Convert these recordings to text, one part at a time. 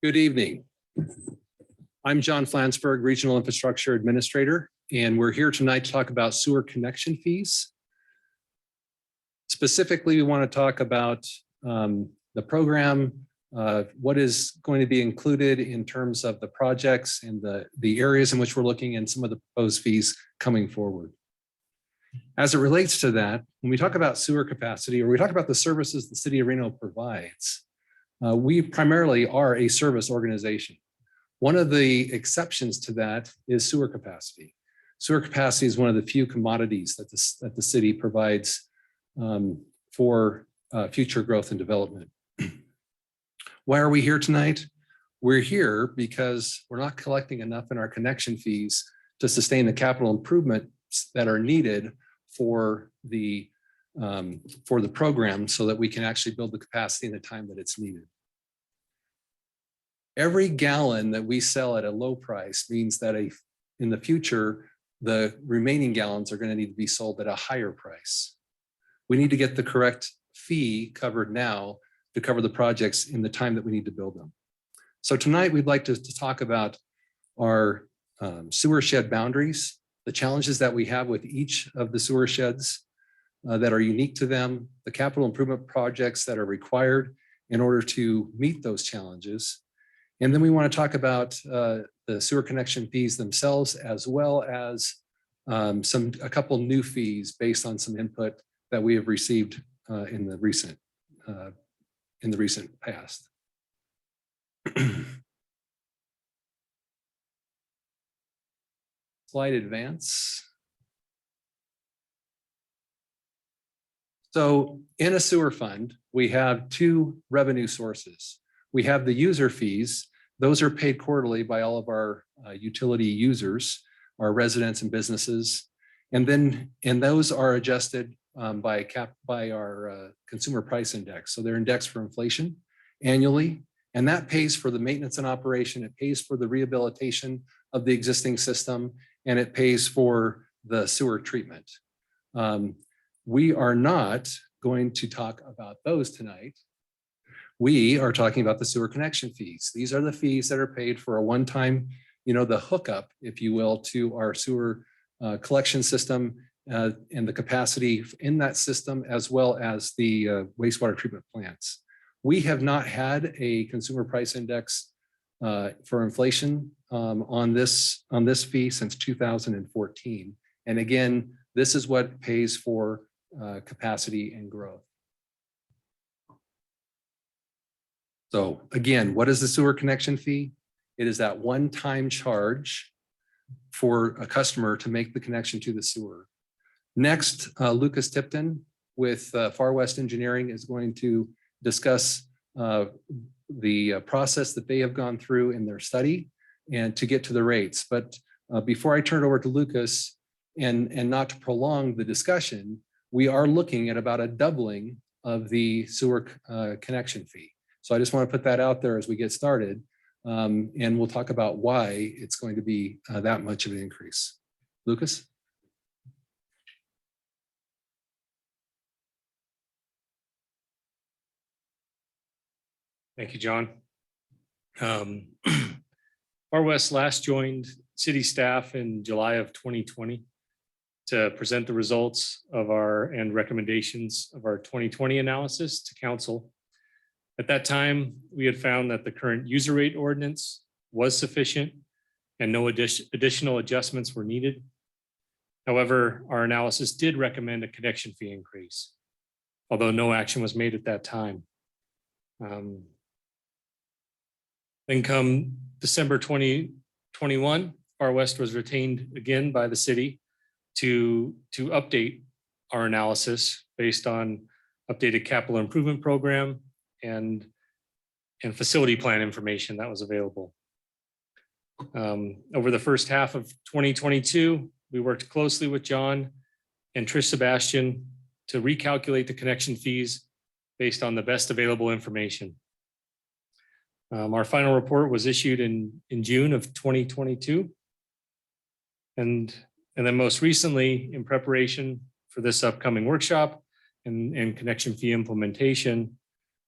Good evening. I'm John Flansburgh, Regional Infrastructure Administrator, and we're here tonight to talk about sewer connection fees. Specifically, we want to talk about the program, what is going to be included in terms of the projects and the areas in which we're looking and some of the proposed fees coming forward. As it relates to that, when we talk about sewer capacity or we talk about the services the City of Reno provides, we primarily are a service organization. One of the exceptions to that is sewer capacity. Sewer capacity is one of the few commodities that the city provides for future growth and development. Why are we here tonight? We're here because we're not collecting enough in our connection fees to sustain the capital improvements that are needed for the program so that we can actually build the capacity in the time that it's needed. Every gallon that we sell at a low price means that in the future, the remaining gallons are going to need to be sold at a higher price. We need to get the correct fee covered now to cover the projects in the time that we need to build them. So tonight we'd like to talk about our sewer shed boundaries, the challenges that we have with each of the sewer sheds that are unique to them, the capital improvement projects that are required in order to meet those challenges. And then we want to talk about the sewer connection fees themselves, as well as a couple new fees based on some input that we have received in the recent past. Slide advance. So in a sewer fund, we have two revenue sources. We have the user fees. Those are paid quarterly by all of our utility users, our residents and businesses. And those are adjusted by our consumer price index. So they're indexed for inflation annually. And that pays for the maintenance and operation. It pays for the rehabilitation of the existing system, and it pays for the sewer treatment. We are not going to talk about those tonight. We are talking about the sewer connection fees. These are the fees that are paid for a one-time, the hookup, if you will, to our sewer collection system and the capacity in that system, as well as the wastewater treatment plants. We have not had a consumer price index for inflation on this fee since 2014. And again, this is what pays for capacity and growth. So again, what is the sewer connection fee? It is that one-time charge for a customer to make the connection to the sewer. Next, Lucas Tipton with Far West Engineering is going to discuss the process that they have gone through in their study and to get to the rates. But before I turn it over to Lucas, and not to prolong the discussion, we are looking at about a doubling of the sewer connection fee. So I just want to put that out there as we get started, and we'll talk about why it's going to be that much of an increase. Lucas? Thank you, John. Far West last joined city staff in July of 2020 to present the results of and recommendations of our 2020 analysis to council. At that time, we had found that the current user rate ordinance was sufficient and no additional adjustments were needed. However, our analysis did recommend a connection fee increase, although no action was made at that time. Then come December 2021, Far West was retained again by the city to update our analysis based on updated capital improvement program and facility plan information that was available. Over the first half of 2022, we worked closely with John and Trish Sebastian to recalculate the connection fees based on the best available information. Our final report was issued in June of 2022. And then most recently, in preparation for this upcoming workshop and connection fee implementation,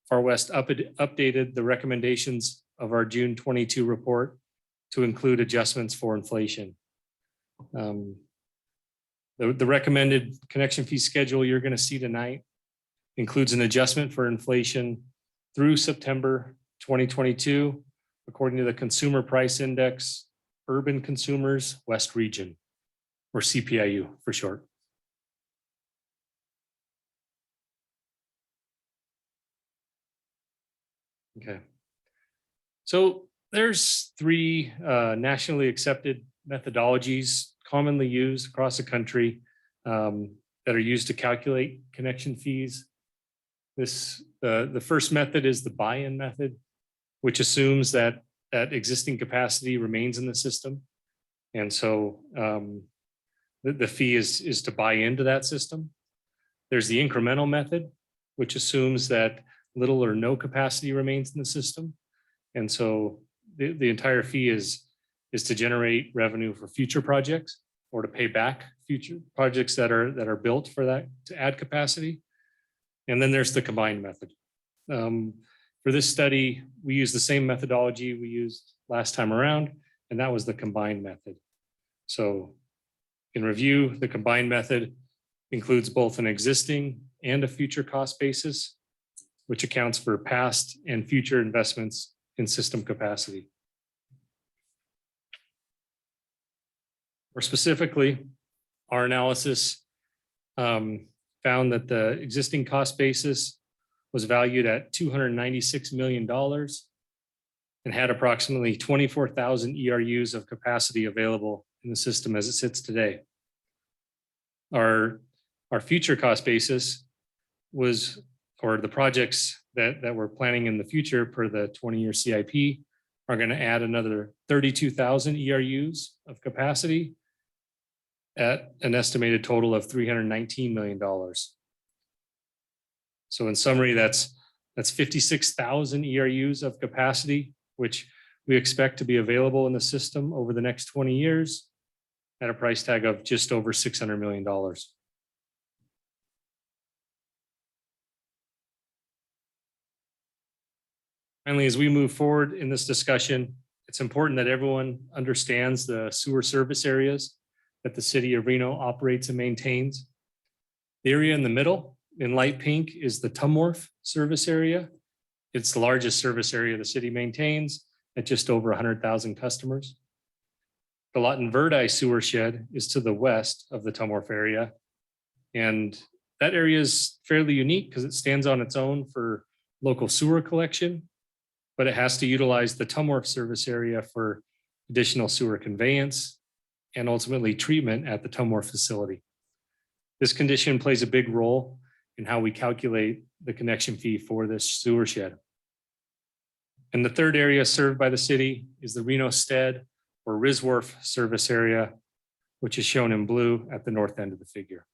Far West updated the recommendations of our June 22 report to include adjustments for inflation. The recommended connection fee schedule you're going to see tonight includes an adjustment for inflation through September 2022, according to the Consumer Price Index, Urban Consumers West Region, or CPIU for short. Okay. So there's three nationally accepted methodologies commonly used across the country that are used to calculate connection fees. The first method is the buy-in method, which assumes that existing capacity remains in the system. And so the fee is to buy into that system. There's the incremental method, which assumes that little or no capacity remains in the system. And so the entire fee is to generate revenue for future projects or to pay back future projects that are built for that to add capacity. And then there's the combined method. For this study, we use the same methodology we used last time around, and that was the combined method. So in review, the combined method includes both an existing and a future cost basis, which accounts for past and future investments in system capacity. More specifically, our analysis found that the existing cost basis was valued at $296 million and had approximately 24,000 ERUs of capacity available in the system as it sits today. Our future cost basis was, or the projects that we're planning in the future per the 20-year CIP are going to add another 32,000 ERUs of capacity at an estimated total of $319 million. So in summary, that's 56,000 ERUs of capacity, which we expect to be available in the system over the next 20 years at a price tag of just over $600 million. Finally, as we move forward in this discussion, it's important that everyone understands the sewer service areas that the city of Reno operates and maintains. The area in the middle in light pink is the TMWRF service area. It's the largest service area the city maintains at just over 100,000 customers. The Lawton Verdi sewer shed is to the west of the TMWRF area. And that area is fairly unique because it stands on its own for local sewer collection, but it has to utilize the TMWRF service area for additional sewer conveyance and ultimately treatment at the TMWRF facility. This condition plays a big role in how we calculate the connection fee for this sewer shed. And the third area served by the city is the Reno Stead or RSWRF service area, which is shown in blue at the north end of the figure.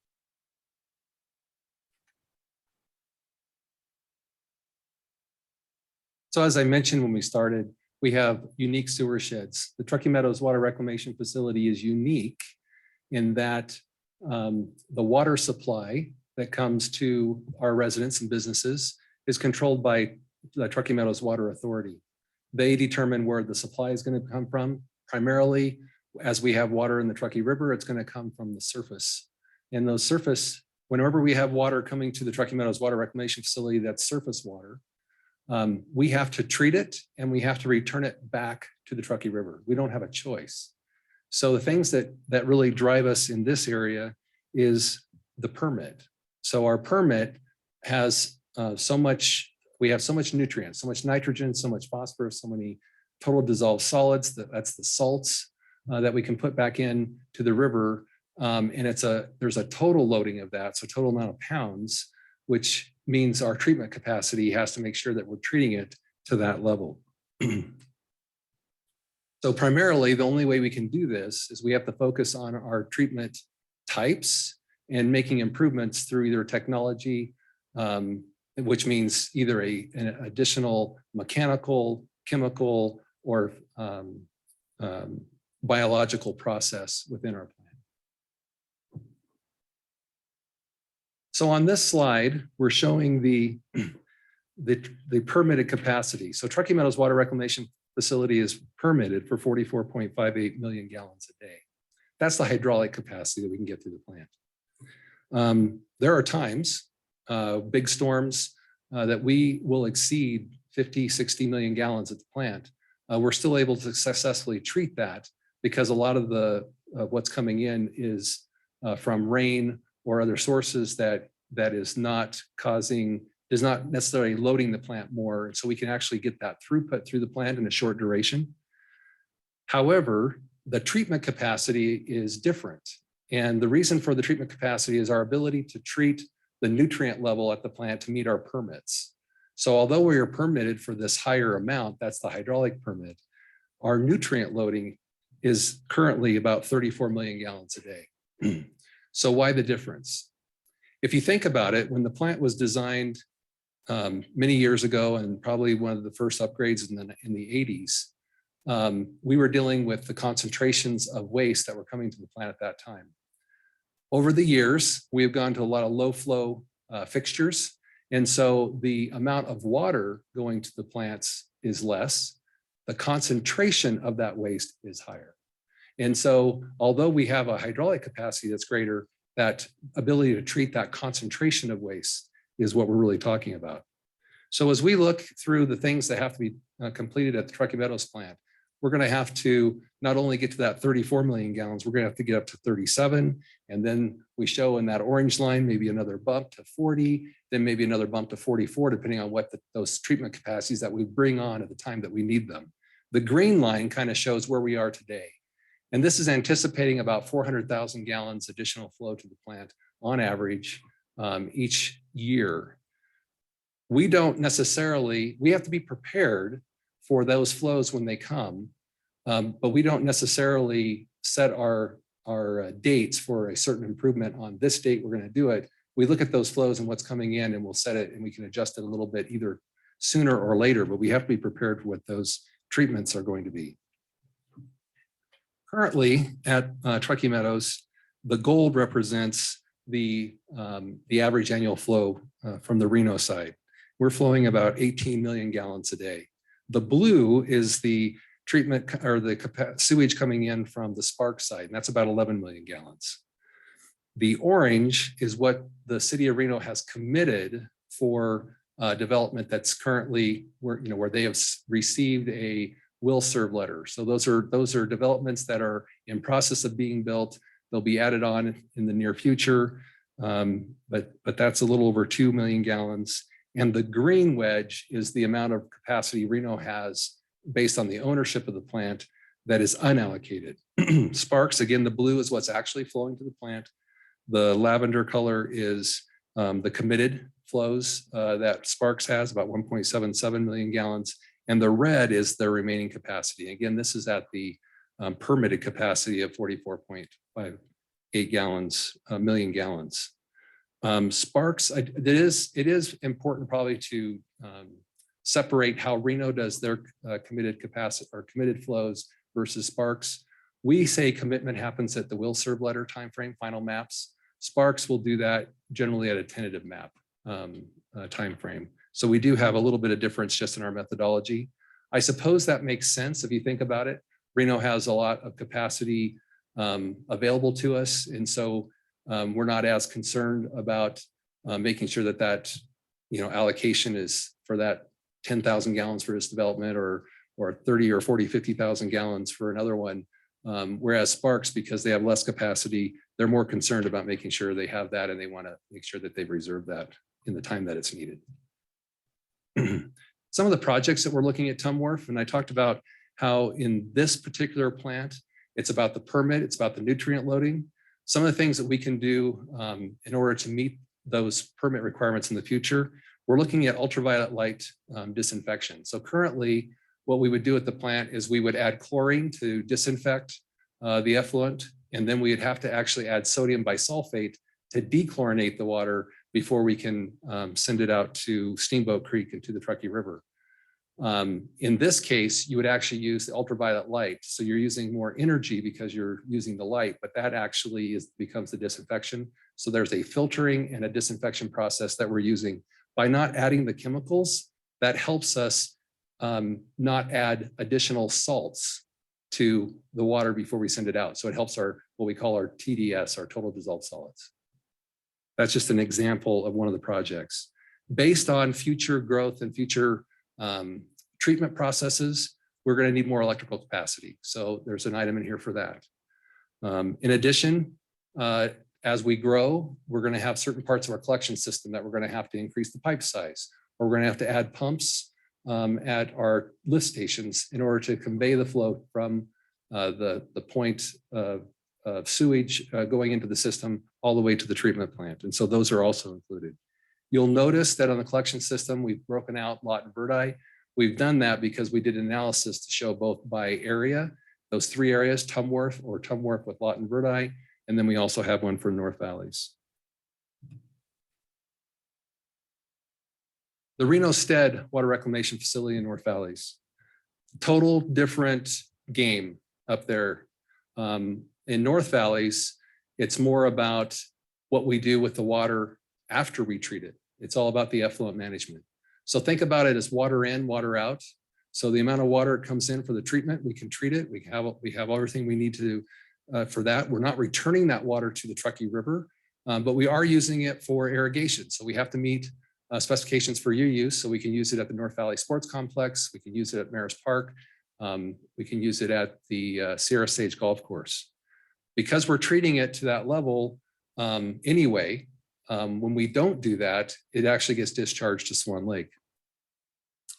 So as I mentioned when we started, we have unique sewer sheds. The Truckee Meadows Water Reclamation Facility is unique in that the water supply that comes to our residents and businesses is controlled by the Truckee Meadows Water Authority. They determine where the supply is going to come from. Primarily, as we have water in the Truckee River, it's going to come from the surface. And those surface, whenever we have water coming to the Truckee Meadows Water Reclamation Facility, that's surface water, we have to treat it and we have to return it back to the Truckee River. We don't have a choice. So the things that really drive us in this area is the permit. So our permit has so much, we have so much nutrients, so much nitrogen, so much phosphorus, so many total dissolved solids, that's the salts that we can put back in to the river. And there's a total loading of that, so total amount of pounds, which means our treatment capacity has to make sure that we're treating it to that level. So primarily, the only way we can do this is we have to focus on our treatment types and making improvements through either technology, which means either an additional mechanical, chemical, or biological process within our plan. So on this slide, we're showing the permitted capacity. So Truckee Meadows Water Reclamation facility is permitted for 44.58 million gallons a day. That's the hydraulic capacity that we can get through the plant. There are times, big storms, that we will exceed 50, 60 million gallons at the plant. We're still able to successfully treat that because a lot of what's coming in is from rain or other sources that is not necessarily loading the plant more. So we can actually get that throughput through the plant in a short duration. However, the treatment capacity is different. And the reason for the treatment capacity is our ability to treat the nutrient level at the plant to meet our permits. So although we are permitted for this higher amount, that's the hydraulic permit, our nutrient loading is currently about 34 million gallons a day. So why the difference? If you think about it, when the plant was designed many years ago, and probably one of the first upgrades in the 80s, we were dealing with the concentrations of waste that were coming to the plant at that time. Over the years, we have gone to a lot of low flow fixtures. And so the amount of water going to the plants is less. The concentration of that waste is higher. And so although we have a hydraulic capacity that's greater, that ability to treat that concentration of waste is what we're really talking about. So as we look through the things that have to be completed at the Truckee Meadows plant, we're going to have to not only get to that 34 million gallons, we're going to have to get up to 37. And then we show in that orange line, maybe another bump to 40, then maybe another bump to 44, depending on what those treatment capacities that we bring on at the time that we need them. The green line kind of shows where we are today. And this is anticipating about 400,000 gallons additional flow to the plant on average each year. We don't necessarily, we have to be prepared for those flows when they come, but we don't necessarily set our dates for a certain improvement on this date, we're going to do it. We look at those flows and what's coming in and we'll set it and we can adjust it a little bit either sooner or later, but we have to be prepared for what those treatments are going to be. Currently at Truckee Meadows, the gold represents the average annual flow from the Reno side. We're flowing about 18 million gallons a day. The blue is the treatment or the sewage coming in from the Sparks side, and that's about 11 million gallons. The orange is what the city of Reno has committed for development that's currently where they have received a will serve letter. So those are developments that are in process of being built. They'll be added on in the near future, but that's a little over 2 million gallons. And the green wedge is the amount of capacity Reno has based on the ownership of the plant that is unallocated. Sparks, again, the blue is what's actually flowing to the plant. The lavender color is the committed flows that Sparks has, about 1.77 million gallons. And the red is their remaining capacity. Again, this is at the permitted capacity of 44.58 million gallons. Sparks, it is important probably to separate how Reno does their committed capacity or committed flows versus Sparks. We say commitment happens at the will serve letter timeframe, final maps. Sparks will do that generally at a tentative map timeframe. So we do have a little bit of difference just in our methodology. I suppose that makes sense if you think about it. Reno has a lot of capacity available to us, and so we're not as concerned about making sure that allocation is for that 10,000 gallons for this development or 30 or 40, 50,000 gallons for another one. Whereas Sparks, because they have less capacity, they're more concerned about making sure they have that and they want to make sure that they've reserved that in the time that it's needed. Some of the projects that we're looking at TMWRF, and I talked about how in this particular plant, it's about the permit, it's about the nutrient loading. Some of the things that we can do in order to meet those permit requirements in the future, we're looking at ultraviolet light disinfection. So currently, what we would do at the plant is we would add chlorine to disinfect the effluent, and then we'd have to actually add sodium bisulfate to dechlorinate the water before we can send it out to Steamboat Creek and to the Truckee River. In this case, you would actually use the ultraviolet light. So you're using more energy because you're using the light, but that actually becomes the disinfection. So there's a filtering and a disinfection process that we're using. By not adding the chemicals, that helps us not add additional salts to the water before we send it out. So it helps our, what we call our TDS, our total dissolved solids. That's just an example of one of the projects. Based on future growth and future treatment processes, we're going to need more electrical capacity. So there's an item in here for that. In addition, as we grow, we're going to have certain parts of our collection system that we're going to have to increase the pipe size, or we're going to have to add pumps at our lift stations in order to convey the flow from the point of sewage going into the system all the way to the treatment plant. And so those are also included. You'll notice that on the collection system, we've broken out Lot and Verdi. We've done that because we did analysis to show both by area, those three areas, TMWRF or TMWRF with Lot and Verdi, and then we also have one for North Valleys. The Reno Stead Water Reclamation Facility in North Valleys. Total different game up there. In North Valleys, it's more about what we do with the water after we treat it. It's all about the effluent management. So think about it as water in, water out. So the amount of water it comes in for the treatment, we can treat it. We have everything we need to for that. We're not returning that water to the Truckee River, but we are using it for irrigation. So we have to meet specifications for your use. So we can use it at the North Valley Sports Complex. We can use it at Maris Park. We can use it at the Sierra Sage Golf Course. Because we're treating it to that level anyway, when we don't do that, it actually gets discharged to Swan Lake.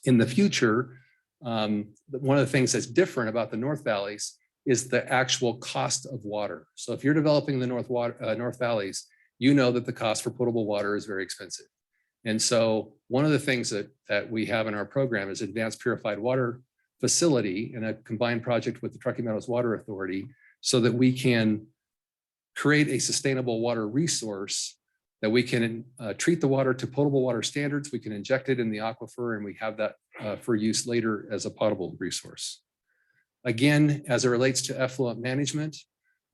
In the future, one of the things that's different about the North Valleys is the actual cost of water. So if you're developing the North Valleys, you know that the cost for potable water is very expensive. And so one of the things that we have in our program is Advanced Purified Water Facility in a combined project with the Truckee Meadows Water Authority so that we can create a sustainable water resource that we can treat the water to potable water standards. We can inject it in the aquifer and we have that for use later as a potable resource. Again, as it relates to effluent management,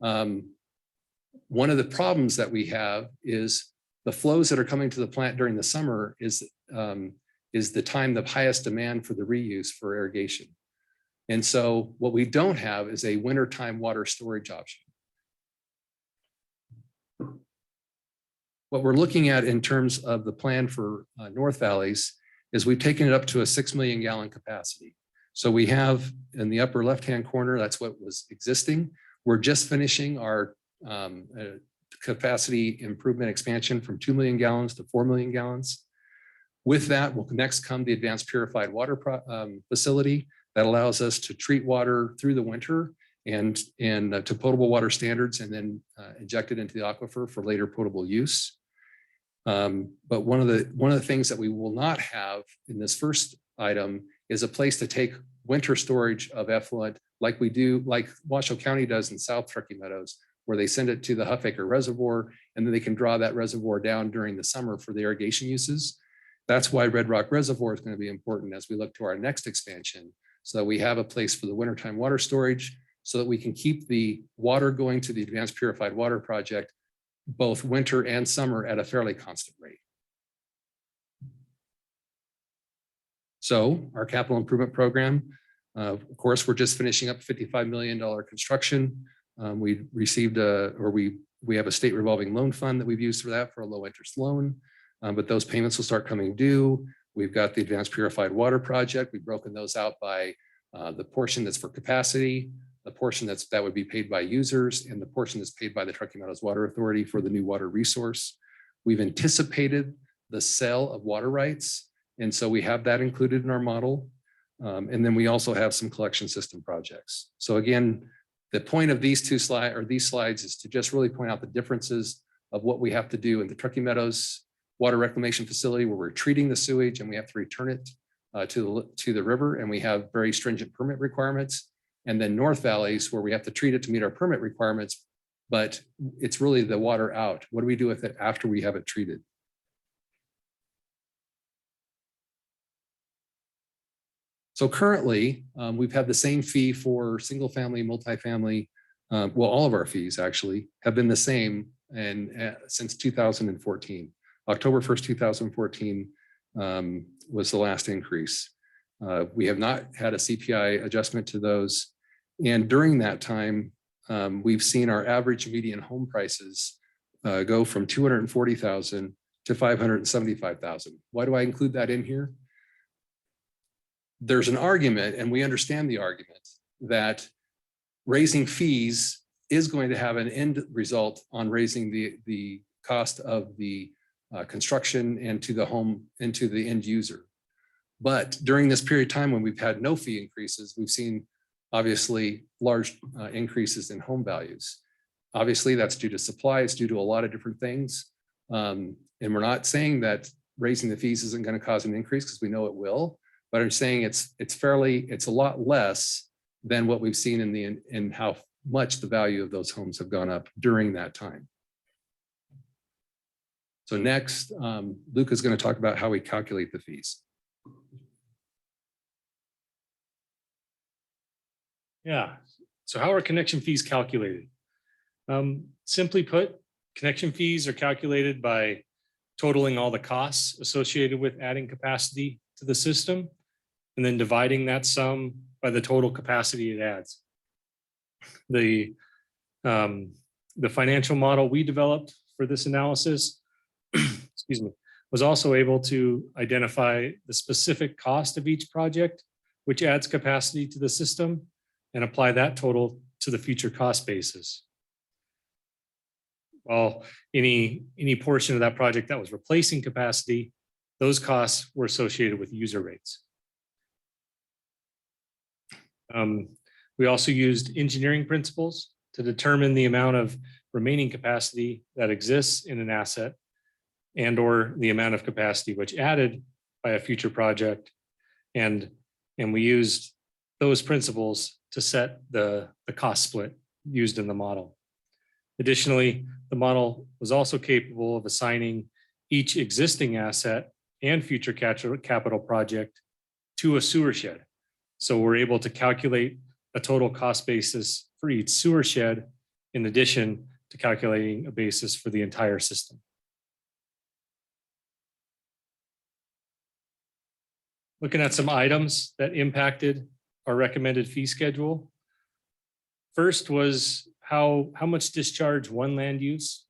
one of the problems that we have is the flows that are coming to the plant during the summer is the time of highest demand for the reuse for irrigation. And so what we don't have is a wintertime water storage option. What we're looking at in terms of the plan for North Valleys is we've taken it up to a 6 million gallon capacity. So we have in the upper left-hand corner, that's what was existing. We're just finishing our capacity improvement expansion from 2 million gallons to 4 million gallons. With that will next come the Advanced Purified Water Facility that allows us to treat water through the winter and to potable water standards and then inject it into the aquifer for later potable use. But one of the things that we will not have in this first item is a place to take winter storage of effluent like we do, like Washoe County does in South Truckee Meadows, where they send it to the Huffaker Reservoir and then they can draw that reservoir down during the summer for the irrigation uses. That's why Red Rock Reservoir is going to be important as we look to our next expansion, so that we have a place for the wintertime water storage, so that we can keep the water going to the Advanced Purified Water Project both winter and summer at a fairly constant rate. So our capital improvement program, of course, we're just finishing up $55 million construction. We received we have a state revolving loan fund that we've used for that for a low interest loan, but those payments will start coming due. We've got the Advanced Purified Water Project. We've broken those out by the portion that's for capacity, the portion that would be paid by users, and the portion that's paid by the Truckee Meadows Water Authority for the new water resource. We've anticipated the sale of water rights, and so we have that included in our model. And then we also have some collection system projects. So again, the point of these slides is to just really point out the differences of what we have to do in the Truckee Meadows Water Reclamation Facility, where we're treating the sewage and we have to return it to the river, and we have very stringent permit requirements. And then North Valleys, where we have to treat it to meet our permit requirements, but it's really the water out. What do we do with it after we have it treated? So currently, we've had the same fee for single family, multifamily. Well, all of our fees actually have been the same since 2014. October 1st, 2014 was the last increase. We have not had a CPI adjustment to those. And during that time, we've seen our average median home prices go from 240,000 to 575,000. Why do I include that in here? There's an argument, and we understand the argument, that raising fees is going to have an end result on raising the cost of the construction and to the home and to the end user. But during this period of time when we've had no fee increases, we've seen obviously large increases in home values. Obviously, that's due to supply. It's due to a lot of different things. And we're not saying that raising the fees isn't going to cause an increase, because we know it will. But I'm saying it's a lot less than what we've seen in how much the value of those homes have gone up during that time. So next, Luke is going to talk about how we calculate the fees. Yeah, so how are connection fees calculated? Simply put, connection fees are calculated by totaling all the costs associated with adding capacity to the system, and then dividing that sum by the total capacity it adds. The financial model we developed for this analysis, excuse me, was also able to identify the specific cost of each project, which adds capacity to the system, and apply that total to the future cost basis. While any portion of that project that was replacing capacity, those costs were associated with user rates. We also used engineering principles to determine the amount of remaining capacity that exists in an asset, and or the amount of capacity which added by a future project. And we used those principles to set the cost split used in the model. Additionally, the model was also capable of assigning each existing asset and future capital project to a sewer shed. So we're able to calculate a total cost basis for each sewer shed, in addition to calculating a basis for the entire system. Looking at some items that impacted our recommended fee schedule. First was how much discharge one land use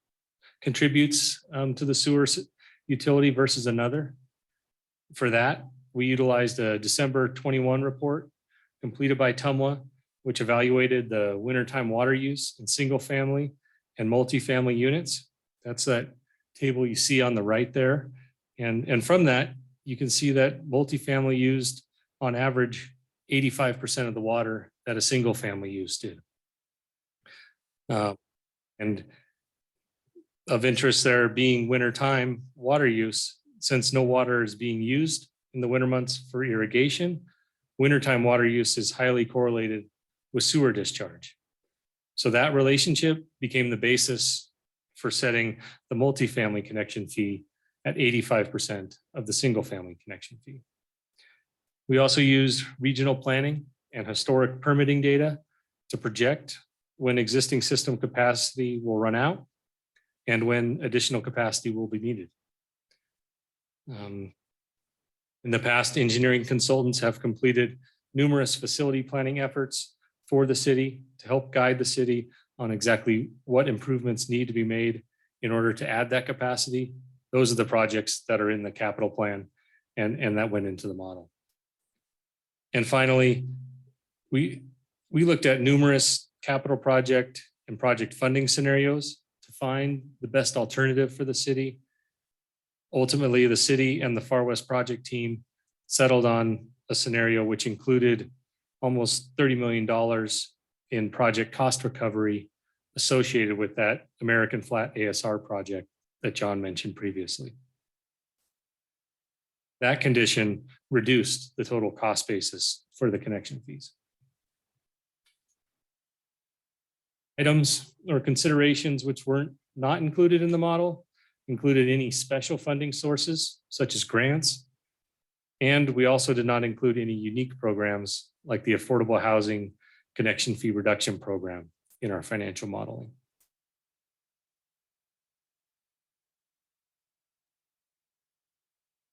contributes to the sewer utility versus another. For that, we utilized a December 21 report completed by TMWRF, which evaluated the wintertime water use in single family and multifamily units. That's that table you see on the right there. And from that, you can see that multifamily used on average 85% of the water that a single family use did. And of interest there being wintertime water use, since no water is being used in the winter months for irrigation, wintertime water use is highly correlated with sewer discharge. So that relationship became the basis for setting the multifamily connection fee at 85% of the single family connection fee. We also used regional planning and historic permitting data to project when existing system capacity will run out and when additional capacity will be needed. In the past, engineering consultants have completed numerous facility planning efforts for the city to help guide the city on exactly what improvements need to be made in order to add that capacity. Those are the projects that are in the capital plan and that went into the model. And finally, we looked at numerous capital project and project funding scenarios to find the best alternative for the city. Ultimately, the city and the Far West project team settled on a scenario which included almost $30 million in project cost recovery associated with that American Flat ASR project that John mentioned previously. That condition reduced the total cost basis for the connection fees. Items or considerations which weren't not included in the model included any special funding sources such as grants. And we also did not include any unique programs like the Affordable Housing Connection Fee Reduction Program in our financial modeling.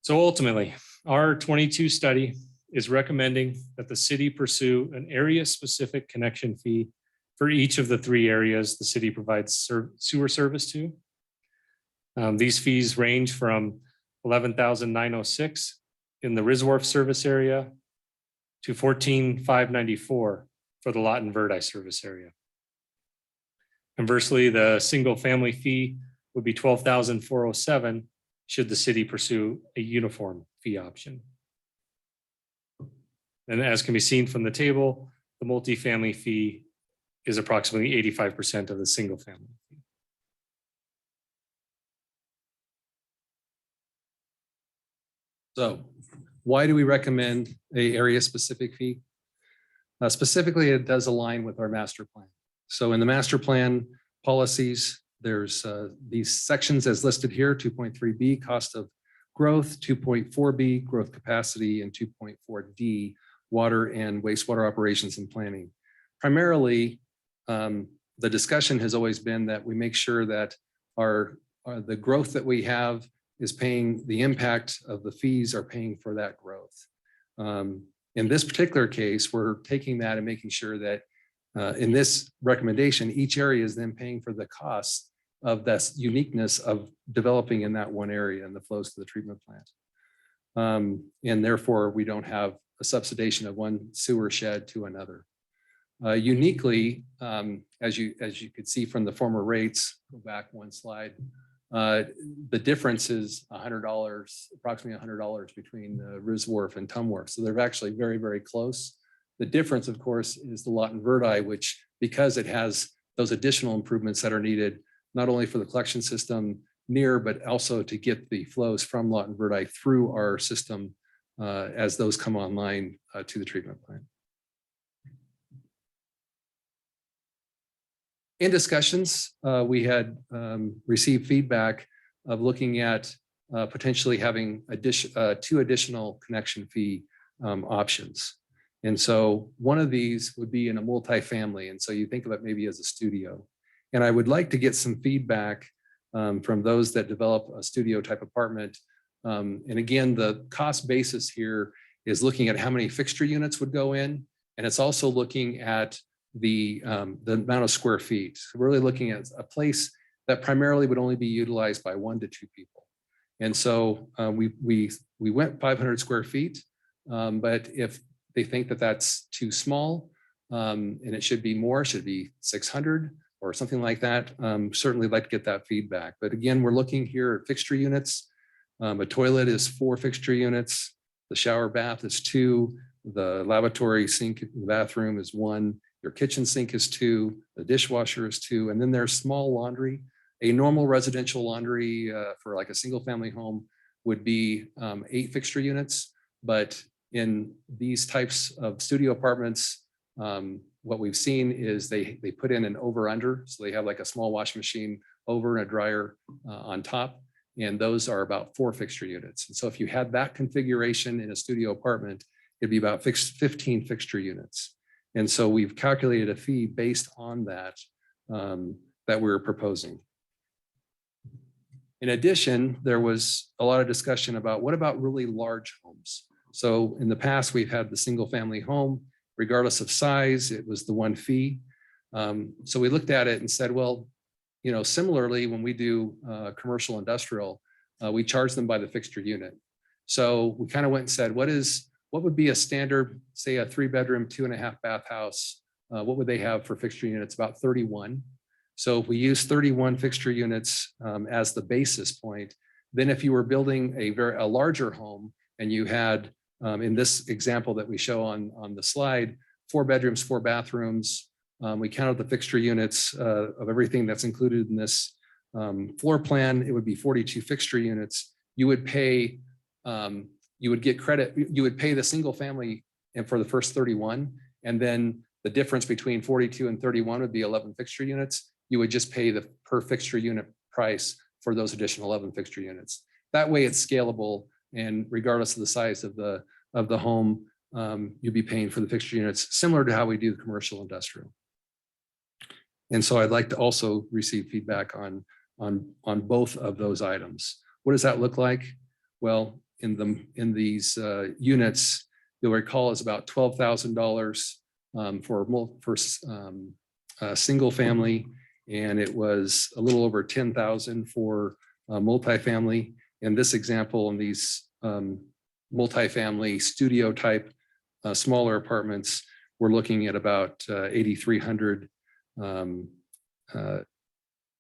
So ultimately, our 22 study is recommending that the city pursue an area-specific connection fee for each of the 3 areas the city provides sewer service to. These fees range from $11,906 in the RSWRF service area to $14,594 for the Lawton Verdi service area. Conversely, the single family fee would be $12,407 should the city pursue a uniform fee option. And as can be seen from the table, the multifamily fee is approximately 85% of the single family fee. So why do we recommend a area specific fee? Specifically, it does align with our master plan. So in the master plan policies, there's these sections as listed here, 2.3B, cost of growth, 2.4B, growth capacity, and 2.4D, water and wastewater operations and planning. Primarily, the discussion has always been that we make sure that the growth that we have is paying, the impact of the fees are paying for that growth. In this particular case, we're taking that and making sure that in this recommendation, each area is then paying for the costs of that uniqueness of developing in that one area and the flows to the treatment plant. And therefore, we don't have a subsidization of one sewer shed to another. Uniquely, as you could see from the former rates, go back one slide, the difference is $100, approximately $100 between RSWRF and TMWRF. So they're actually very, very close. The difference, of course, is the Lawton Verdi, which because it has those additional improvements that are needed, not only for the collection system near, but also to get the flows from Lawton Verdi through our system as those come online to the treatment plant. In discussions, we had received feedback of looking at potentially having 2 additional connection fee options. And so one of these would be in a multifamily. And so you think of it maybe as a studio. And I would like to get some feedback from those that develop a studio type apartment. And again, the cost basis here is looking at how many fixture units would go in. And it's also looking at the amount of square feet. So we're really looking at a place that primarily would only be utilized by 1 to 2 people. And so we went 500 square feet, but if they think that that's too small and it should be more, should be 600 or something like that, certainly like to get that feedback. But again, we're looking here at fixture units. A toilet is 4 fixture units. The shower bath is 2. The lavatory sink in the bathroom is 1. Your kitchen sink is 2. The dishwasher is 2. And then there's small laundry. A normal residential laundry for like a single family home would be 8 fixture units. But in these types of studio apartments, what we've seen is they put in an over under. So they have like a small washing machine over and a dryer on top. And those are about 4 fixture units. And so if you had that configuration in a studio apartment, it'd be about 15 fixture units. And so we've calculated a fee based on that, that we're proposing. In addition, there was a lot of discussion about what about really large homes? So in the past, we've had the single family home, regardless of size, it was the 1 fee. So we looked at it and said, well, you know, similarly, when we do commercial industrial, we charge them by the fixture unit. So we kind of went and said, what would be a standard, say a 3-bedroom, 2.5 bath house? What would they have for fixture units? About 31. So if we use 31 fixture units as the basis point, then if you were building a larger home and you had, in this example that we show on the slide, 4 bedrooms, 4 bathrooms, we counted the fixture units of everything that's included in this floor plan. It would be 42 fixture units. You would pay, you would get credit, you would pay the single family and for the first 31, and then the difference between 42 and 31 would be 11 fixture units. You would just pay the per fixture unit price for those additional 11 fixture units. That way it's scalable, and regardless of the size of the home, you'd be paying for the fixture units, similar to how we do the commercial industrial. And so I'd like to also receive feedback on both of those items. What does that look like? Well, in these units, you'll recall is about $12,000 for single family, and it was a little over 10,000 for multifamily. In this example, in these multifamily studio type smaller apartments, we're looking at about 8,300,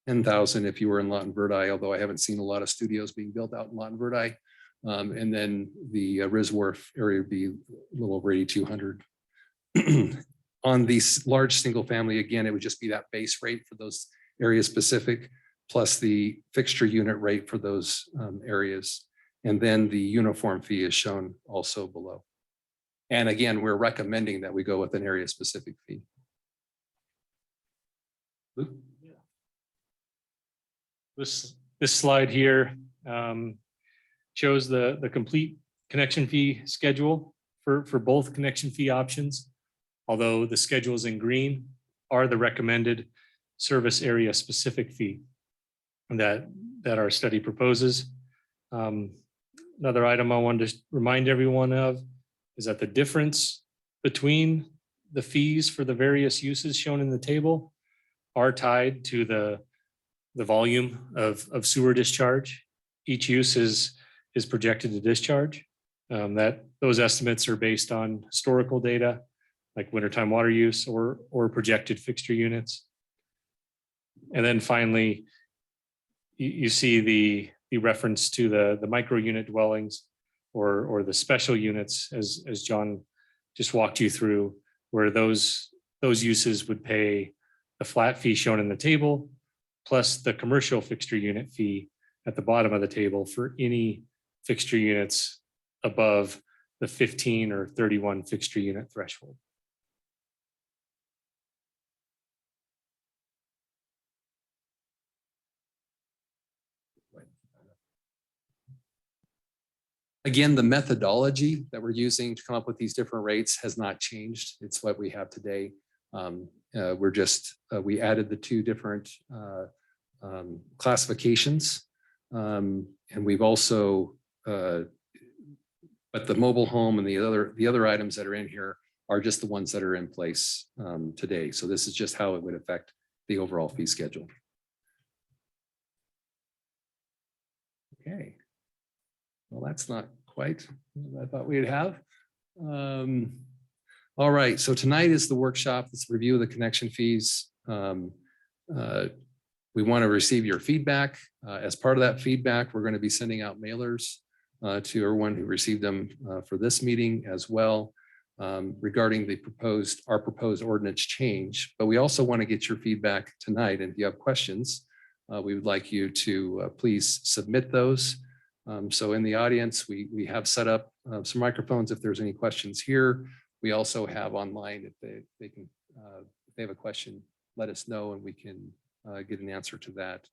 10,000 if you were in Lawton Verdi, although I haven't seen a lot of studios being built out in Lawton Verdi. And then the RSWRF area would be a little over 8,200. On these large single family, again, it would just be that base rate for those area specific, plus the fixture unit rate for those areas. And then the uniform fee is shown also below. And again, we're recommending that we go with an area specific fee. Luke? This slide here shows the complete connection fee schedule for both connection fee options. Although the schedules in green are the recommended service area specific fee that our study proposes. Another item I wanted to remind everyone of is that the difference between the fees for the various uses shown in the table are tied to the volume of sewer discharge. Each use is projected to discharge. Those estimates are based on historical data like wintertime water use or projected fixture units. And then finally, you see the reference to the micro unit dwellings or the special units as John just walked you through, where those uses would pay the flat fee shown in the table, plus the commercial fixture unit fee at the bottom of the table for any fixture units above the 15 or 31 fixture unit threshold. Again, the methodology that we're using to come up with these different rates has not changed. It's what we have today. We added the two different classifications. And we've also, but the mobile home and the other items that are in here are just the ones that are in place today. So this is just how it would affect the overall fee schedule. Okay. Well, that's not quite what I thought we'd have. All right, so tonight is the workshop. It's a review of the connection fees. We want to receive your feedback. As part of that feedback, we're going to be sending out mailers to everyone who received them for this meeting as well regarding our proposed ordinance change. But we also want to get your feedback tonight. And if you have questions, we would like you to please submit those. So in the audience, we have set up some microphones if there's any questions here. We also have online, if they have a question, let us know and we can get an answer to that.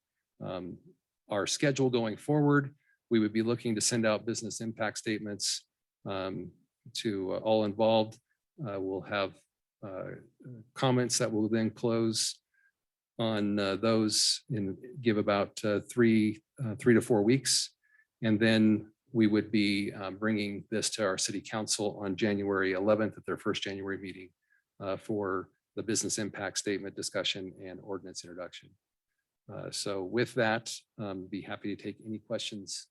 Our schedule going forward, we would be looking to send out business impact statements to all involved. We'll have comments that will then close on those and give about 3 to 4 weeks. And then we would be bringing this to our city council on January 11th at their first January meeting for the business impact statement discussion and ordinance introduction. So with that, be happy to take any questions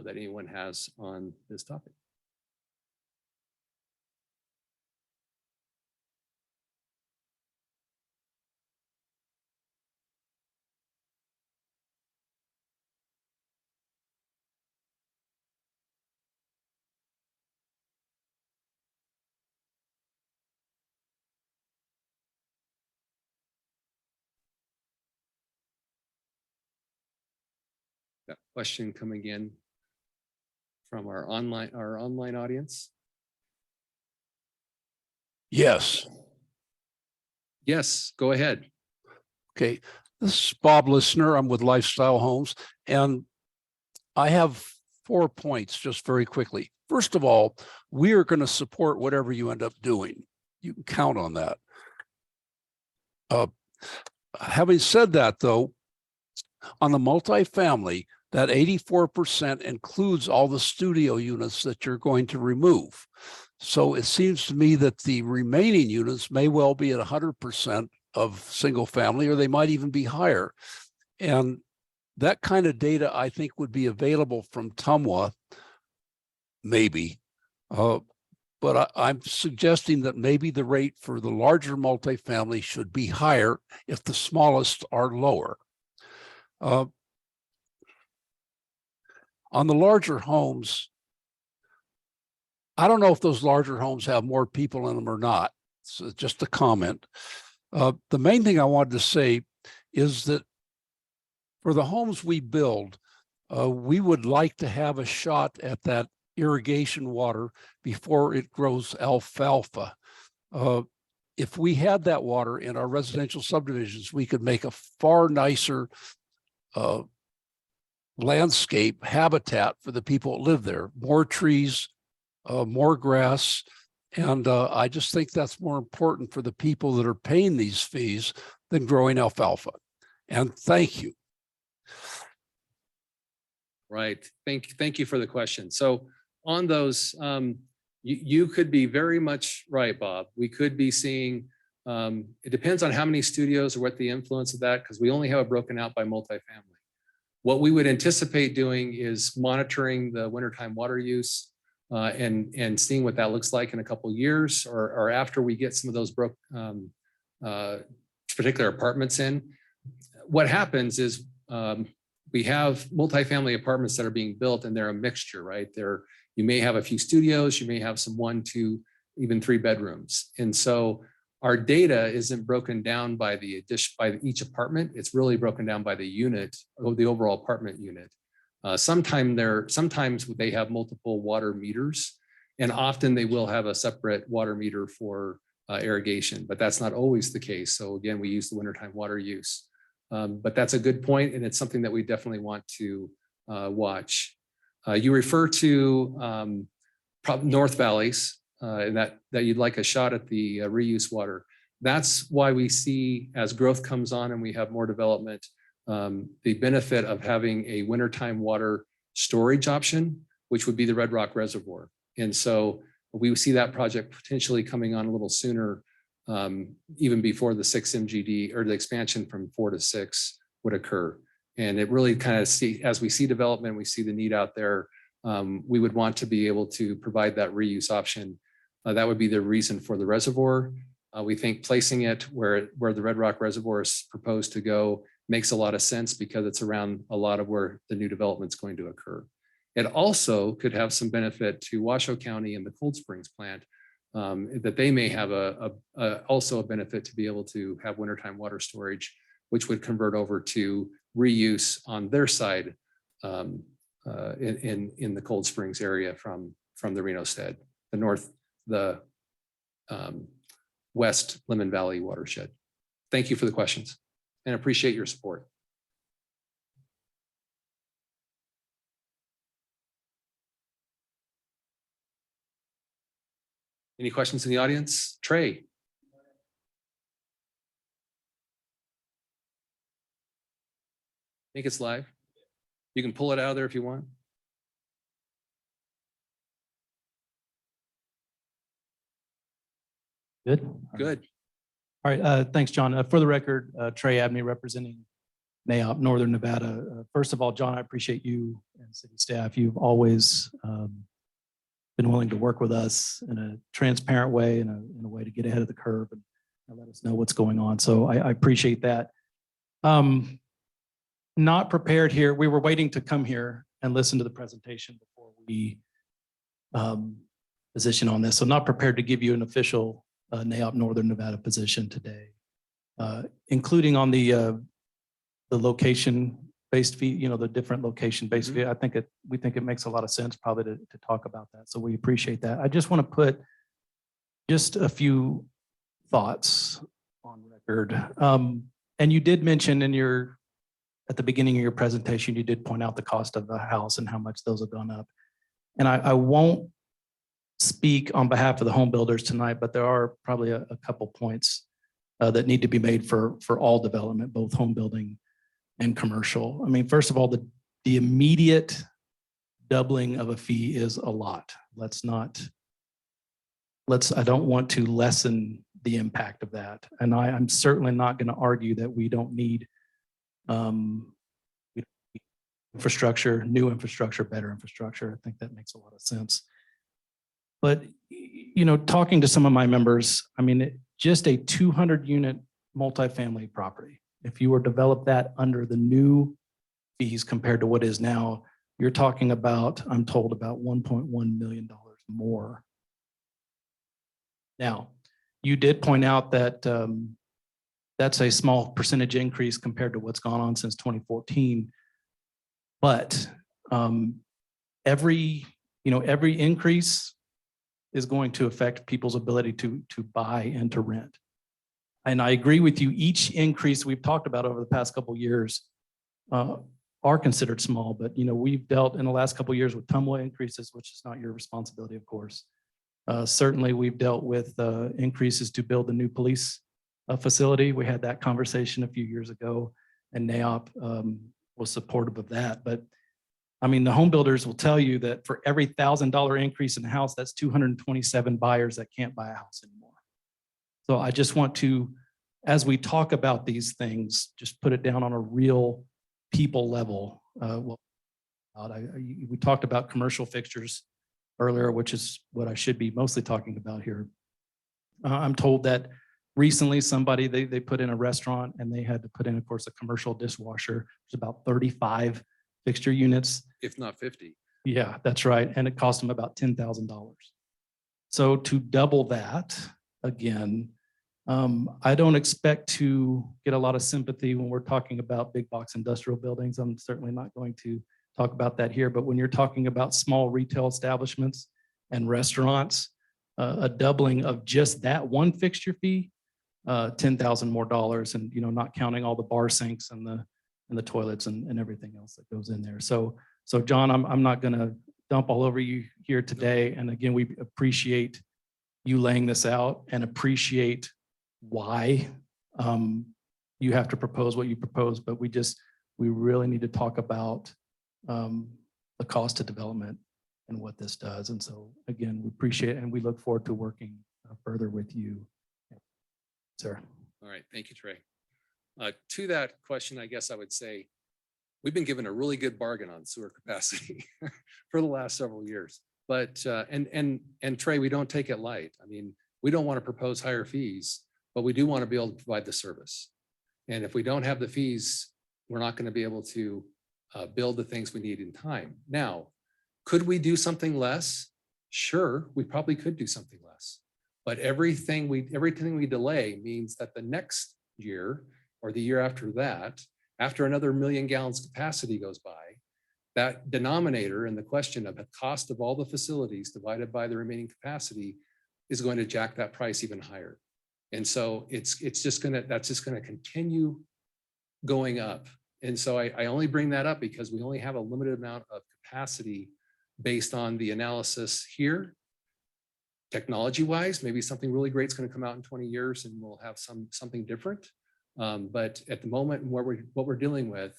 that anyone has on this topic. Got a question coming in from our online audience. Yes. Yes, go ahead. Okay. This is Bob Listener. I'm with Lifestyle Homes, and I have 4 points just very quickly. First of all, we are going to support whatever you end up doing. You can count on that. Having said that, though, on the multifamily, That 84% includes all the studio units that you're going to remove. So it seems to me that the remaining units may well be at 100% of single family, or they might even be higher. And that kind of data, I think, would be available from TMWA, maybe. But I'm suggesting that maybe the rate for the larger multifamily should be higher if the smallest are lower. On the larger homes, I don't know if those larger homes have more people in them or not. So just a comment. The main thing I wanted to say is that for the homes we build, we would like to have a shot at that irrigation water before it grows alfalfa. If we had that water in our residential subdivisions, we could make a far nicer landscape habitat for the people that live there. More trees, more grass. And I just think that's more important for the people that are paying these fees than growing alfalfa. And thank you. Right. Thank you for the question. So on those, you could be very much right, Bob. We could be seeing, it depends on how many studios or what the influence of that, because we only have it broken out by multifamily. What we would anticipate doing is monitoring the wintertime water use and seeing what that looks like in a couple of years, or after we get some of those particular apartments in. What happens is we have multifamily apartments that are being built, and they're a mixture, right? You may have a few studios, you may have some 1, 2, even 3 bedrooms. And so our data isn't broken down by each apartment. It's really broken down by the unit, or the overall apartment unit. Sometimes they have multiple water meters, and often they will have a separate water meter for irrigation, but that's not always the case. So again, we use the wintertime water use. But that's a good point, and it's something that we definitely want to watch. You refer to North Valleys, and that you'd like a shot at the reuse water. That's why we see, as growth comes on and we have more development, the benefit of having a wintertime water storage option, which would be the Red Rock Reservoir. And so we see that project potentially coming on a little sooner, even before the 6 MGD or the expansion from 4 to 6 would occur. And it really kind of as we see development, we see the need out there, we would want to be able to provide that reuse option. That would be the reason for the reservoir. We think placing it where the Red Rock Reservoir is proposed to go makes a lot of sense, because it's around a lot of where the new development is going to occur. It also could have some benefit to Washoe County and the Cold Springs plant, that they may have also a benefit to be able to have wintertime water storage, which would convert over to reuse on their side in the Cold Springs area from the Reno Stead, the West Lemon Valley watershed. Thank you for the questions and appreciate your support. Any questions in the audience? Trey. I think it's live. You can pull it out of there if you want. Good. Good. All right. Thanks, John. For the record, Trey Abney representing NAIOP Northern Nevada. First of all, John, I appreciate you and city staff. You've always been willing to work with us in a transparent way, in a way to get ahead of the curve and let us know what's going on. So I appreciate that. Not prepared here. We were waiting to come here and listen to the presentation before we position on this. So not prepared to give you an official NAIOP Northern Nevada position today, including on the location-based fee, the different location-based fee. We think it makes a lot of sense probably to talk about that. So we appreciate that. I just want to put just a few thoughts on record. And you did mention at the beginning of your presentation, you did point out the cost of the house and how much those have gone up. And I won't speak on behalf of the home builders tonight, but there are probably a couple points that need to be made for all development, both home building and commercial. I mean, first of all, the immediate doubling of a fee is a lot. I don't want to lessen the impact of that. And I'm certainly not going to argue that we don't need infrastructure, new infrastructure, better infrastructure. I think that makes a lot of sense. But, you know, talking to some of my members, I mean, just a 200 unit multifamily property, if you were to develop that under the new fees compared to what is now, you're talking about, I'm told, about $1.1 million more. Now, you did point out that that's a small percentage increase compared to what's gone on since 2014. But every increase is going to affect people's ability to buy and to rent. And I agree with you, each increase we've talked about over the past couple of years are considered small, but you know, we've dealt in the last couple of years with TMWA increases, which is not your responsibility, of course. Certainly we've dealt with increases to build a new police facility. We had that conversation a few years ago, and NAOP was supportive of that. But I mean, the home builders will tell you that for every $1,000 increase in a house, that's 227 buyers that can't buy a house anymore. So I just want to, as we talk about these things, just put it down on a real people level. We talked about commercial fixtures earlier, which is what I should be mostly talking about here. I'm told that recently somebody, they put in a restaurant and they had to put in, of course, a commercial dishwasher. It's about 35 fixture units. If not 50. Yeah, that's right. And it cost them about $10,000. So to double that again, I don't expect to get a lot of sympathy when we're talking about big box industrial buildings. I'm certainly not going to talk about that here, but when you're talking about small retail establishments and restaurants, a doubling of just that one fixture fee, $10,000 more dollars, and you know, not counting all the bar sinks and the toilets and everything else that goes in there. So John, I'm not going to dump all over you here today. And again, we appreciate you laying this out and appreciate why you have to propose what you propose, but we really need to talk about the cost of development and what this does. And so again, we appreciate it and we look forward to working further with you, sir. All right, thank you, Trey. To that question, I guess I would say we've been given a really good bargain on sewer capacity for the last several years. But and Trey, we don't take it light. I mean, we don't want to propose higher fees, but we do want to be able to provide the service. And if we don't have the fees, we're not going to be able to build the things we need in time. Now, could we do something less? Sure, we probably could do something less. But everything we delay means that the next year or the year after that, after another 1 million gallons capacity goes by, that denominator in the question of the cost of all the facilities divided by the remaining capacity is going to jack that price even higher. And so that's just gonna continue going up. And so I only bring that up because we only have a limited amount of capacity based on the analysis here. Technology-wise, maybe something really great is going to come out in 20 years and we'll have something different. But at the moment, what we're dealing with,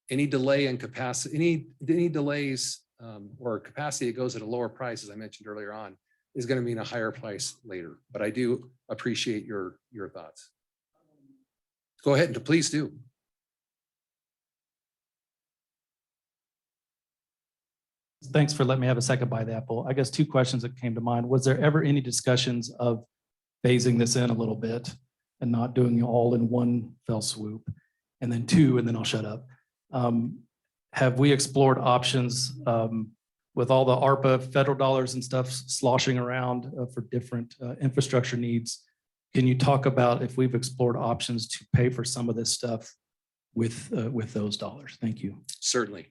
any delay in capacity, any delays or capacity that goes at a lower price, as I mentioned earlier on, is going to mean a higher price later. But I do appreciate your thoughts. Go ahead and please do. Thanks for letting me have a second bite of the apple. I guess 2 questions that came to mind. Was there ever any discussions of phasing this in a little bit and not doing it all in one fell swoop? And then 2, and then I'll shut up. Have we explored options with all the ARPA federal dollars and stuff sloshing around for different infrastructure needs? Can you talk about if we've explored options to pay for some of this stuff with those dollars? Thank you. Certainly.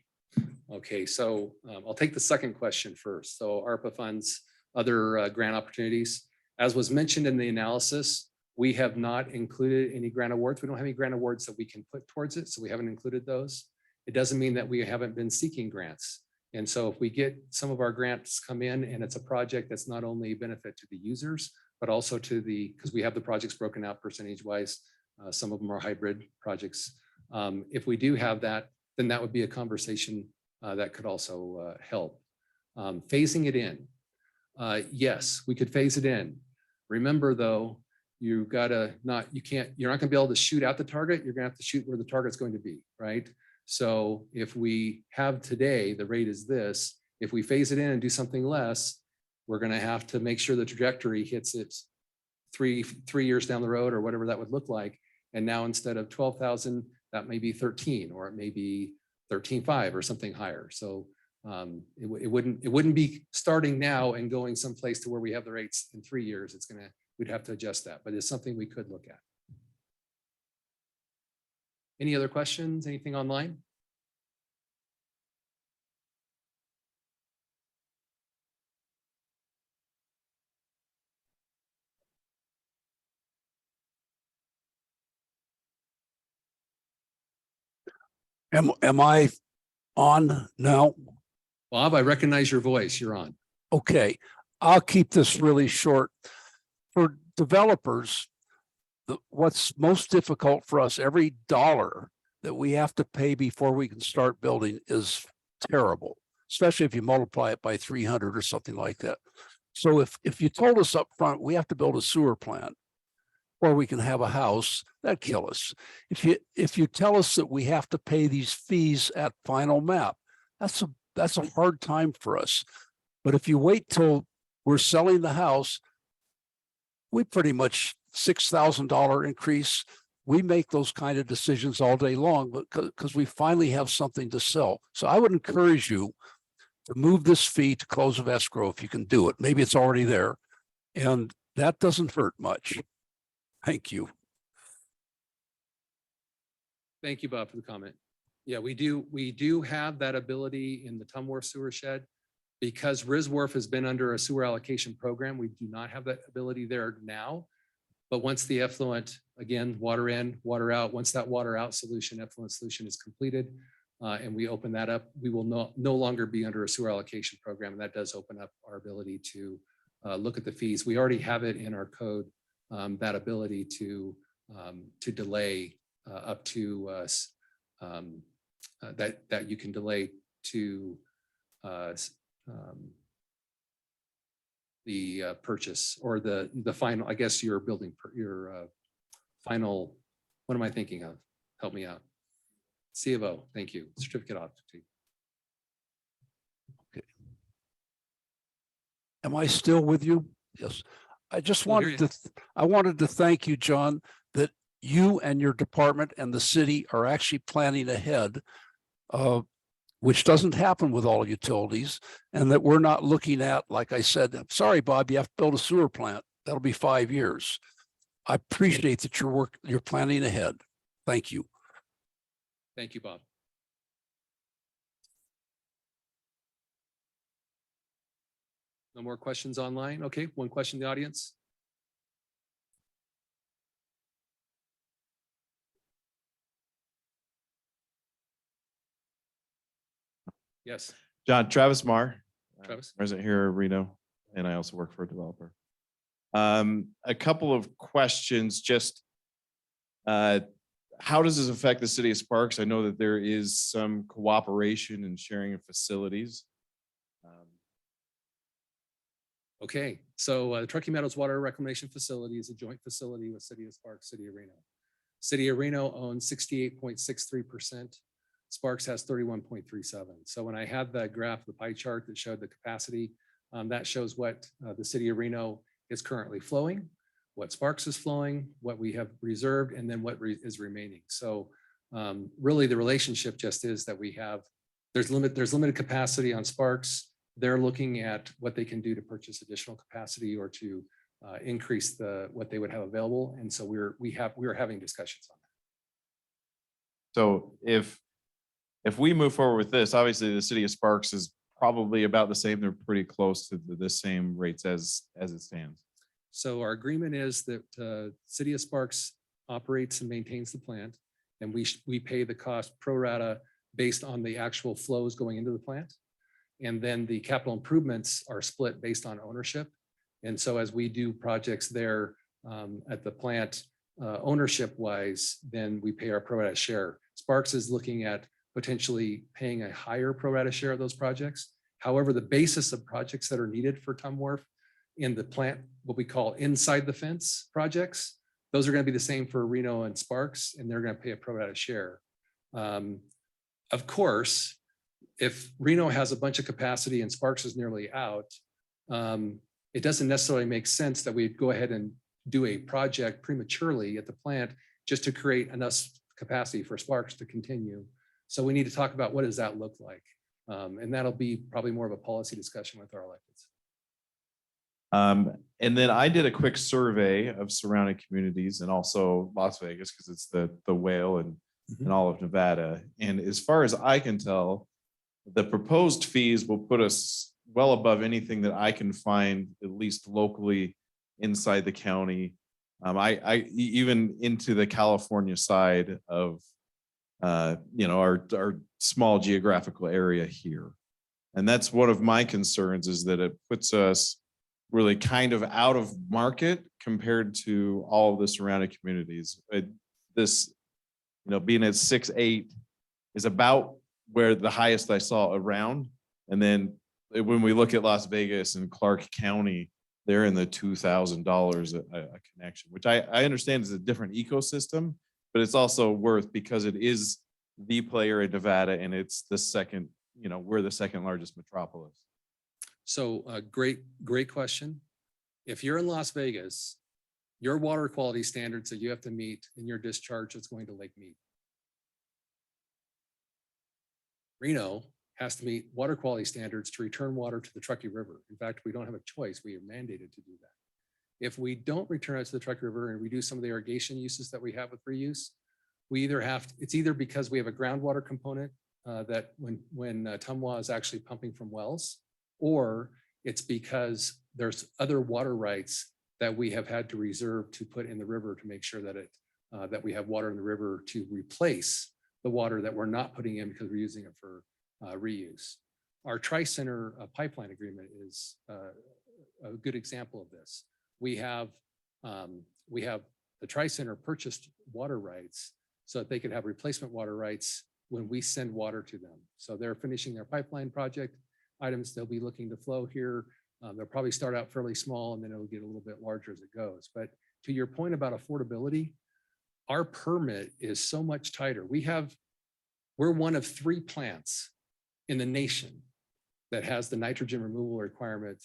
Okay, so I'll take the second question first. So ARPA funds, other grant opportunities. As was mentioned in the analysis, we have not included any grant awards. We don't have any grant awards that we can put towards it, so we haven't included those. It doesn't mean that we haven't been seeking grants. And so if we get some of our grants come in and it's a project that's not only a benefit to the users, but also to because we have the projects broken out percentage-wise, some of them are hybrid projects. If we do have that, then that would be a conversation that could also help. Phasing it in. Yes, we could phase it in. Remember though, you're not gonna be able to shoot out the target. You're gonna have to shoot where the target's going to be, right? So if we have today, the rate is this, if we phase it in and do something less, we're gonna have to make sure the trajectory hits it three years down the road or whatever that would look like. And now instead of 12,000, that may be 13, or it may be 13.5 or something higher. So it wouldn't be starting now and going someplace to where we have the rates in 3 years. We'd have to adjust that, but it's something we could look at. Any other questions? Anything online? Am I on now? Bob, I recognize your voice. You're on. Okay, I'll keep this really short. For developers, what's most difficult for us, every dollar that we have to pay before we can start building is terrible, especially if you multiply it by 300 or something like that. So if you told us up front, we have to build a sewer plant or we can have a house, that'd kill us. If you tell us that we have to pay these fees at final map, that's a hard time for us. But if you wait till we're selling the house, we pretty much $6,000 increase. We make those kind of decisions all day long, but because we finally have something to sell. So I would encourage you to move this fee to close of escrow if you can do it. Maybe it's already there, and that doesn't hurt much. Thank you. Thank you, Bob, for the comment. Yeah, we do have that ability in the TMWRF sewer shed. Because RSWRF has been under a sewer allocation program, we do not have that ability there now. But once the effluent, again, water in, water out, once that water out solution, effluent solution is completed, and we open that up, we will no longer be under a sewer allocation program. And that does open up our ability to look at the fees. We already have it in our code, that ability to delay up to that you can delay to the purchase or the final, I guess your building, your final, what am I thinking of? Help me out. C of O, thank you. Certificate of occupancy. Okay. Am I still with you? Yes. I just wanted to thank you, John, that you and your department and the city are actually planning ahead, which doesn't happen with all utilities, and that we're not looking at, like I said, I'm sorry, Bob, you have to build a sewer plant. That'll be 5 years. I appreciate that you're planning ahead. Thank you. Thank you, Bob. No more questions online? Okay, one question in the audience. Yes, John, Travis Marr, Travis. resident here in Reno, and I also work for a developer. A couple of questions, just how does this affect the city of Sparks? I know that there is some cooperation and sharing of facilities. Okay, so the Truckee Meadows Water Reclamation Facility is a joint facility with City of Sparks, City of Reno. City of Reno owns 68.63%. Sparks has 31.37. So when I had the graph, the pie chart that showed the capacity, that shows what the City of Reno is currently flowing, what Sparks is flowing, what we have reserved, and then what is remaining. So really the relationship just is that we have, there's limited capacity on Sparks. They're looking at what they can do to purchase additional capacity or to increase what they would have available. And so we're having discussions on that. So if we move forward with this, obviously the city of Sparks is probably about the same. They're pretty close to the same rates as it stands. So our agreement is that City of Sparks operates and maintains the plant, and we pay the cost pro rata based on the actual flows going into the plant. And then the capital improvements are split based on ownership. And so as we do projects there at the plant ownership wise, then we pay our pro rata share. Sparks is looking at potentially paying a higher pro rata share of those projects. However, the basis of projects that are needed for TMWRF in the plant, what we call inside the fence projects, those are going to be the same for Reno and Sparks, and they're going to pay a pro rata share. Of course, if Reno has a bunch of capacity and Sparks is nearly out, it doesn't necessarily make sense that we go ahead and do a project prematurely at the plant just to create enough capacity for Sparks to continue. So we need to talk about what does that look like? And that'll be probably more of a policy discussion with our electeds. And then I did a quick survey of surrounding communities and also Las Vegas, because it's the whale and all of Nevada. And as far as I can tell, the proposed fees will put us well above anything that I can find, at least locally inside the county. I even into the California side of our small geographical area here. And that's one of my concerns, is that it puts us really kind of out of market compared to all of the surrounding communities. This, being at 6.8 is about where the highest I saw around. And then when we look at Las Vegas and Clark County, they're in the $2,000 a connection, which I understand is a different ecosystem, but it's also worth, because it is the player in Nevada and it's the second, we're the second largest metropolis. So great question. If you're in Las Vegas, your water quality standards that you have to meet in your discharge is going to Lake Mead. Reno has to meet water quality standards to return water to the Truckee River. In fact, we don't have a choice. We are mandated to do that. If we don't return it to the Truckee River and reduce some of the irrigation uses that we have with reuse, it's either because we have a groundwater component that when TMWA is actually pumping from wells, or it's because there's other water rights that we have had to reserve to put in the river to make sure that that we have water in the river to replace the water that we're not putting in because we're using it for reuse. Our Tri-Center pipeline agreement is a good example of this. We have the Tri-Center purchased water rights so that they could have replacement water rights when we send water to them. So they're finishing their pipeline project items. They'll be looking to flow here. They'll probably start out fairly small and then it'll get a little bit larger as it goes. But to your point about affordability, our permit is so much tighter. We're one of 3 plants in the nation that has the nitrogen removal requirement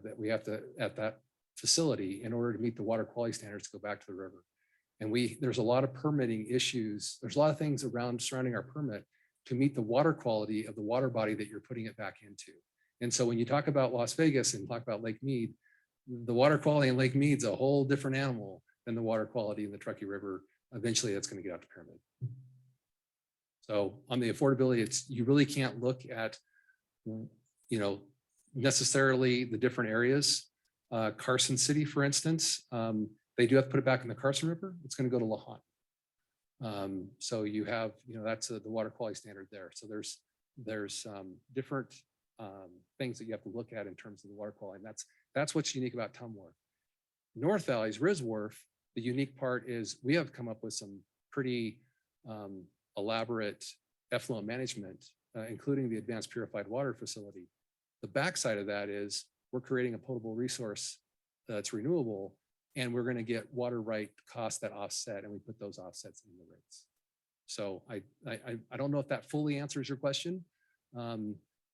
that we have to at that facility in order to meet the water quality standards to go back to the river. And there's a lot of permitting issues. There's a lot of things around surrounding our permit to meet the water quality of the water body that you're putting it back into. And so when you talk about Las Vegas and talk about Lake Mead, the water quality in Lake Mead's a whole different animal than the water quality in the Truckee River. Eventually that's going to get out to Pyramid. So on the affordability, you really can't look at, necessarily the different areas. Carson City, for instance, they do have to put it back in the Carson River. It's going to go to Lahon. So you have, that's the water quality standard there. So there's different things that you have to look at in terms of the water quality. And that's what's unique about TMWRF. North Valley's RSWRF, the unique part is we have come up with some pretty elaborate effluent management, including the advanced purified water facility. The backside of that is we're creating a potable resource that's renewable, and we're going to get water right costs that offset, and we put those offsets in the rates. So I don't know if that fully answers your question.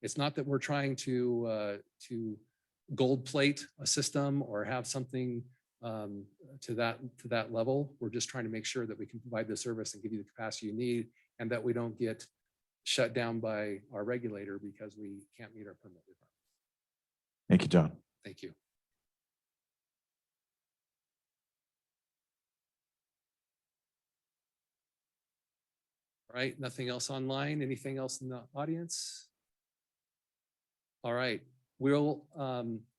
It's not that we're trying to gold plate a system or have something to that level. We're just trying to make sure that we can provide the service and give you the capacity you need, and that we don't get shut down by our regulator because we can't meet our permit requirements. Thank you, John. Thank you. All right, nothing else online? Anything else in the audience? All right,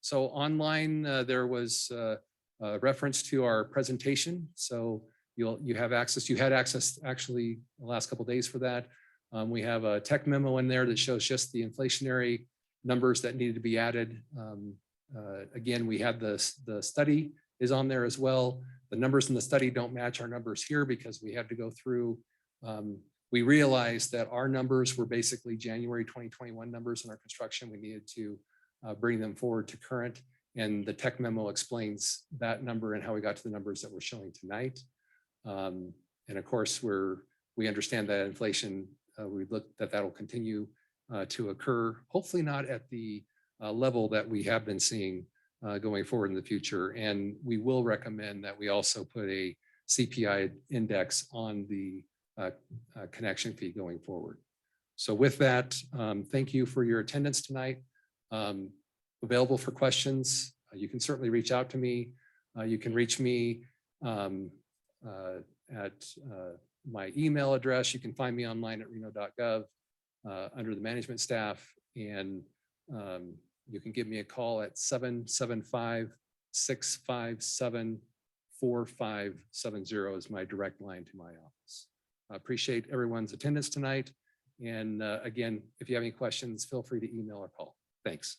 so online there was a reference to our presentation. So you had access actually the last couple of days for that. We have a tech memo in there that shows just the inflationary numbers that needed to be added. Again, we had the study is on there as well. The numbers in the study don't match our numbers here because we had to go through We realized that our numbers were basically January 2021 numbers in our construction. We needed to bring them forward to current. And the tech memo explains that number and how we got to the numbers that we're showing tonight. And of course, we understand that inflation, we look that that'll continue to occur, hopefully not at the level that we have been seeing going forward in the future. And we will recommend that we also put a CPI index on the connection fee going forward. So with that, thank you for your attendance tonight. Available for questions. You can certainly reach out to me. You can reach me at my email address. You can find me online at reno.gov under the management staff, and you can give me a call at 775-657-4570 is my direct line to my office. I appreciate everyone's attendance tonight. And again, if you have any questions, feel free to email or call. Thanks.